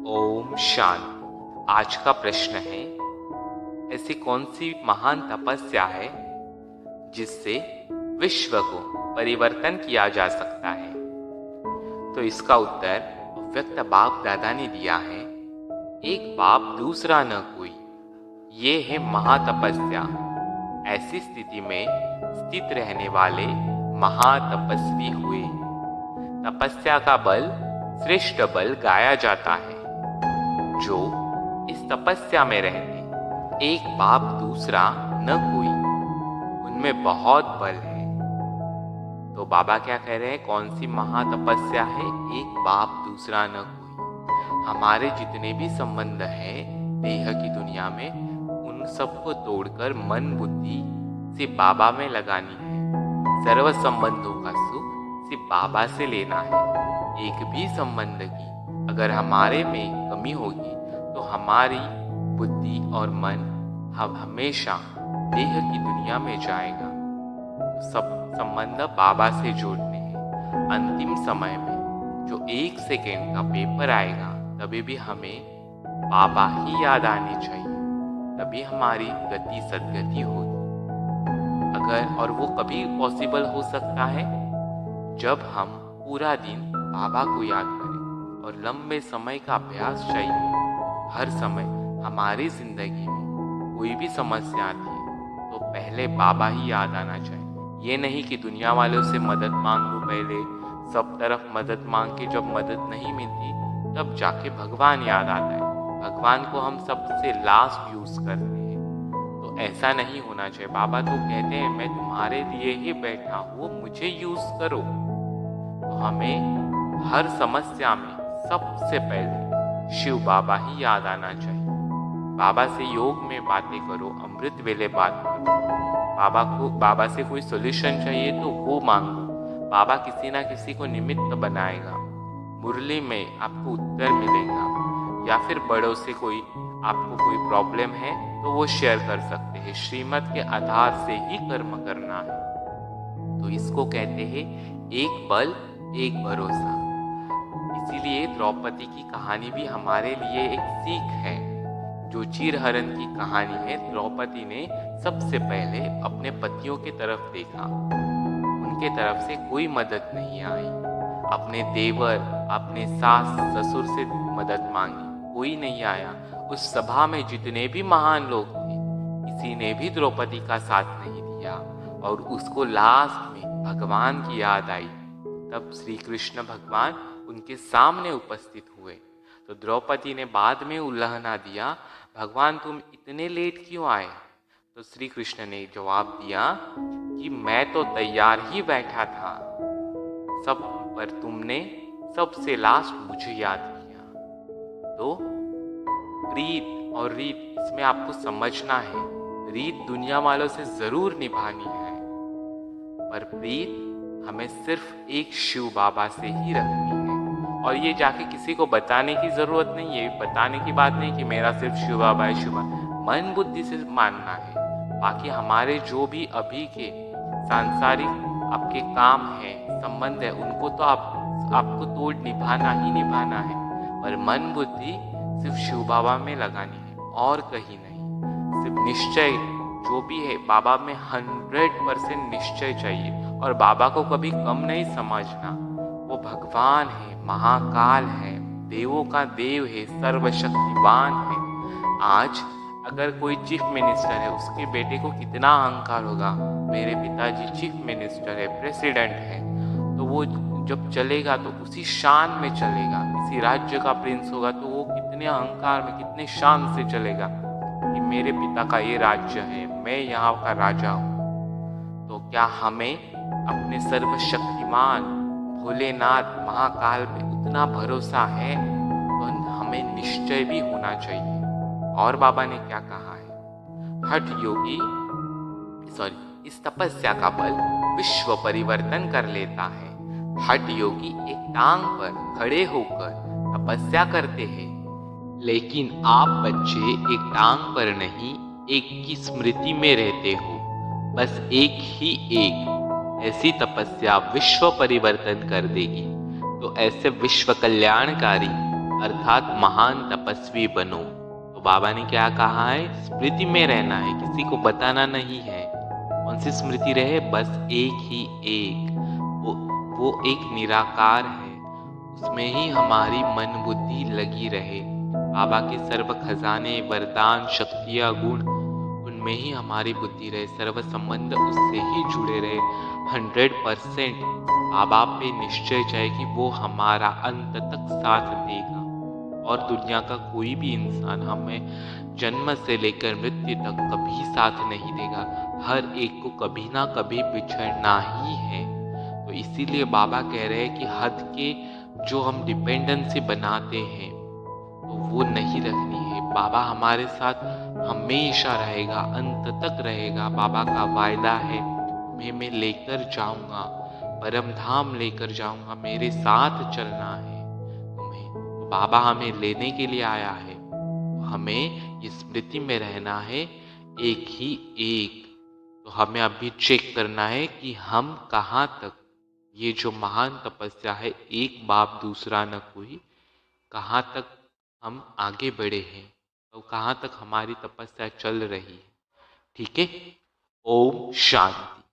ओम शांति। आज का प्रश्न है, ऐसी कौन सी महान तपस्या है जिससे विश्व को परिवर्तन किया जा सकता है? तो इसका उत्तर व्यक्त बाप दादा ने दिया है। एक बाप दूसरा न कोई, ये है महातपस्या। ऐसी स्थिति में स्थित रहने वाले महातपस्वी हुए। तपस्या का बल श्रेष्ठ बल गाया जाता है। जो इस तपस्या में रहते, एक बाप दूसरा न कोई, उनमें बहुत बल है। तो बाबा क्या कह रहे हैं, कौन सी महातपस्या है? एक बाप दूसरा न कोई। हमारे जितने भी संबंध है देह की दुनिया में, उन सबको तोड़कर मन बुद्धि सिर्फ बाबा में लगानी है। सर्व संबंधों का सुख सिर्फ बाबा से लेना है। एक भी संबंध की अगर हमारे में कमी होगी तो हमारी बुद्धि और मन हमेशा देह की दुनिया में जाएगा। सब संबंध बाबा से जोड़ने हैं। अंतिम समय में जो 1 सेकेंड का पेपर आएगा, तभी भी हमें बाबा ही याद आने चाहिए, तभी हमारी गति सदगति होगी। और वो कभी पॉसिबल हो सकता है जब हम पूरा दिन बाबा को याद करें। और लंबे समय का अभ्यास चाहिए। हर समय हमारी जिंदगी में कोई भी समस्या आती है तो पहले बाबा ही याद आना चाहिए। ये नहीं कि दुनिया वालों से मदद मांग लो, पहले सब तरफ मदद मांग के जब मदद नहीं मिलती तब जाके भगवान याद आता है। भगवान को हम सबसे लास्ट यूज करते हैं, तो ऐसा नहीं होना चाहिए। बाबा तो कहते हैं, मैं तुम्हारे लिए ही बैठा हूँ, मुझे यूज करो। तो हमें हर समस्या में सबसे पहले शिव बाबा ही याद आना चाहिए। बाबा से योग में बातें करो, अमृत वेले बात करो। बाबा से कोई सोल्यूशन चाहिए तो वो मांगो। बाबा किसी ना किसी को निमित्त बनाएगा। मुरली में आपको उत्तर मिलेगा। या फिर बड़ों से आपको कोई प्रॉब्लम है तो वो शेयर कर सकते हैं। श्रीमत के आधार से ही कर्म करना है। तो इसको कहते हैं एक बल एक भरोसा। इसीलिए द्रौपदी की कहानी भी हमारे लिए एक सीख है। जो चीरहरण की कहानी है, द्रौपदी ने सबसे पहले अपने पतियों की तरफ देखा। उनके तरफ से कोई मदद नहीं आई। अपने देवर, अपने सास ससुर से मदद मांगी, कोई नहीं आया। उस सभा में जितने भी महान लोग थे, किसी ने भी द्रौपदी का साथ नहीं दिया। और उसको लास्ट में भगवान की याद आई। तब श्री कृष्ण भगवान उनके सामने उपस्थित हुए। तो द्रौपदी ने बाद में उल्लंघना दिया, भगवान तुम इतने लेट क्यों आए? तो श्री कृष्ण ने जवाब दिया कि मैं तो तैयार ही बैठा था सब, पर तुमने सबसे लास्ट मुझे याद किया। तो प्रीत और रीत, इसमें आपको समझना है, रीत दुनिया वालों से जरूर निभानी है, पर प्रीत हमें सिर्फ एक शिव बाबा से ही रखनी है। और ये जाके किसी को बताने की जरूरत नहीं है। बताने की बात नहीं कि मेरा सिर्फ शिव बाबा है, शिव बाबा। मन बुद्धि से मानना है। बाकी हमारे जो भी अभी के सांसारिक आपके काम है, संबंध है, उनको तो आपको तोड़ निभाना ही निभाना है। पर मन बुद्धि सिर्फ शिव बाबा में लगानी है और कहीं नहीं। सिर्फ निश्चय जो भी है, बाबा में 100% निश्चय चाहिए। और बाबा को कभी कम नहीं समझना। वो भगवान है, महाकाल है, देवों का देव है, सर्वशक्तिवान है। आज अगर कोई चीफ मिनिस्टर है, उसके बेटे को कितना अहंकार होगा, मेरे पिताजी चीफ मिनिस्टर है, प्रेसिडेंट है, तो वो जब चलेगा तो उसी शान में चलेगा। किसी राज्य का प्रिंस होगा तो वो कितने अहंकार में, कितने शान से चलेगा कि मेरे पिता का ये राज्य है, मैं यहाँ का राजा हूँ। तो क्या हमें अपने सर्वशक्तिमान भोलेनाथ महाकाल पे उतना भरोसा है? तो हमें निश्चय भी होना चाहिए। और बाबा ने क्या कहा है, इस तपस्या का बल विश्व परिवर्तन कर लेता है। हठ योगी एक टांग पर खड़े होकर तपस्या करते हैं, लेकिन आप बच्चे एक टांग पर नहीं, एक की स्मृति में रहते हो। बस एक ही एक ऐसी तपस्या विश्व परिवर्तन कर देगी। तो ऐसे विश्व कल्याणकारी अर्थात महान तपस्वी बनो। तो बाबा ने क्या कहा है, स्मृति में रहना है, किसी को बताना नहीं है। कौन सी स्मृति रहे, बस एक ही एक, वो एक निराकार है, उसमें ही हमारी मन बुद्धि लगी रहे। बाबा के सर्व खजाने, वरदान, शक्तियाँ, गुण, उनमें ही हमारी बुद्धि रहे, सर्व संबंध उससे ही जुड़े रहे। 100% बाबा पे निश्चय जाए कि वो हमारा अंत तक साथ देगा, और दुनिया का कोई भी इंसान हमें जन्म से लेकर मृत्यु तक कभी साथ नहीं देगा। हर एक को कभी ना कभी बिछड़ना ही है। तो इसीलिए बाबा कह रहे हैं कि हद के जो हम डिपेंडेंसी बनाते हैं तो वो नहीं रखनी है। बाबा हमारे साथ हमेशा रहेगा, अंत तक रहेगा। बाबा का वायदा है, तुम्हें मैं लेकर जाऊंगा, परम धाम लेकर जाऊंगा, मेरे साथ चलना है तुम्हें। तो बाबा हमें लेने के लिए आया है, हमें ये स्मृति में रहना है, एक ही एक। तो हमें अभी चेक करना है कि हम कहाँ तक, ये जो महान तपस्या है, एक बाप दूसरा न कोई, कहाँ तक हम आगे बढ़े हैं और कहाँ तक हमारी तपस्या चल रही है। ठीक है। ओम शांति।